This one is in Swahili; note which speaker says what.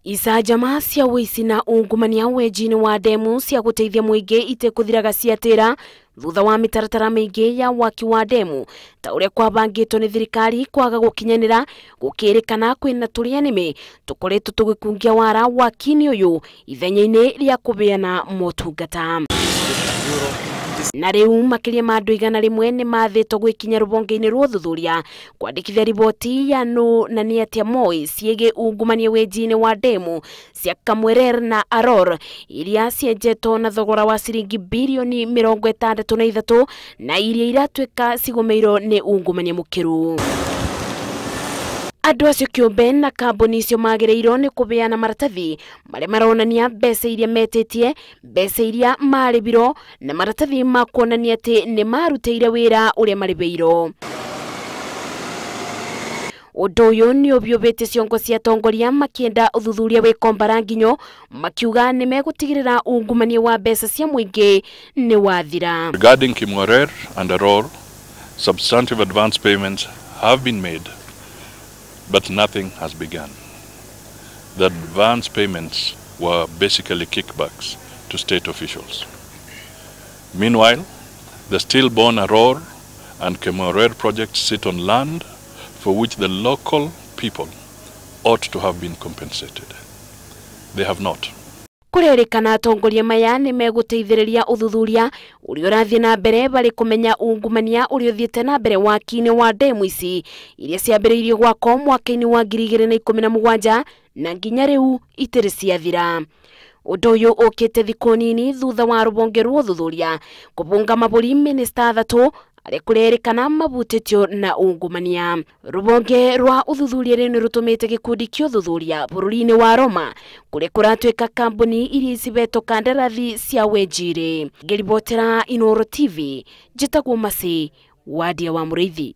Speaker 1: Isa jamaa cia wici na ungumania wenji-ini wa ndemu cia guteithia muingi itekuthiraga ciatira thutha wa mitaratara miingi ya waki wa ndemu ta uria kwabangitwo ni thirikari kwaga gukinyanira gukirikana kwina turianime tukoretwo tugikungia wara waki-ini uyu ithenya-ini ria kubeana motungata. Na riu Makiria ma andu igana rimwe nimaathitwo gwikinyia ruhonge-ini rwa uthuthuria kwandikithia riboti ya nu na ni atia moi ciege ungumania wenji-ini wa ndemu cia Kimwarer na Arror iria cienjetwo na thogora wa ciringi bilioni mirongo 63 na iria iratuika cigomeirwo ni ungumania mukiru. Andu acio kiumbe na kambuni icio magireirwo ni kubeana maratathi maria maronania mbeca iria metitie, mbeca iria maribiro na maratathi ma kuonania ati ni marutire wira uria maribeirwo. Undu uyu ni ubiubite ciongo cia tongoria makienda uthuthuria wikombara nginyo makiuga ni megutigirira ungumania wa mbeca cia muingi ni wathira.
Speaker 2: Regarding Kimwarer and Arror, substantive advance payments have been made, but nothing has begun. The advance payments were basically kickbacks to state officials. Meanwhile, the stillborn Arror and Kimwarer projects sit on land for which the local people ought to have been compensated. They have not.
Speaker 1: Kurerikana atongoria maya ni meguteithiriria uthuthuria uria urathie na mbere bari kumenya ungumania uria uthiete na mbere waki-ini wa ndemu ici iria ciambiriirie gwako mwaka-ini wa 2017 na nginya riu itiri ciathira. Undu uyu ukite thiku nini thutha wa ruhonge rwa uthuthuria kubunga mahuri minista 3 aria kurerikana mabutitio na ungumania. Ruhonge rwa uthuthuria ni rutumite gikundi kia uthuthuria bururi-ini wa Roma kuria kuratuika kambuni iria cibetwo kandarathi cia wenji-ini. Ngiribotera Arror TV, njitagwo Masi, wadia wa Muriithi.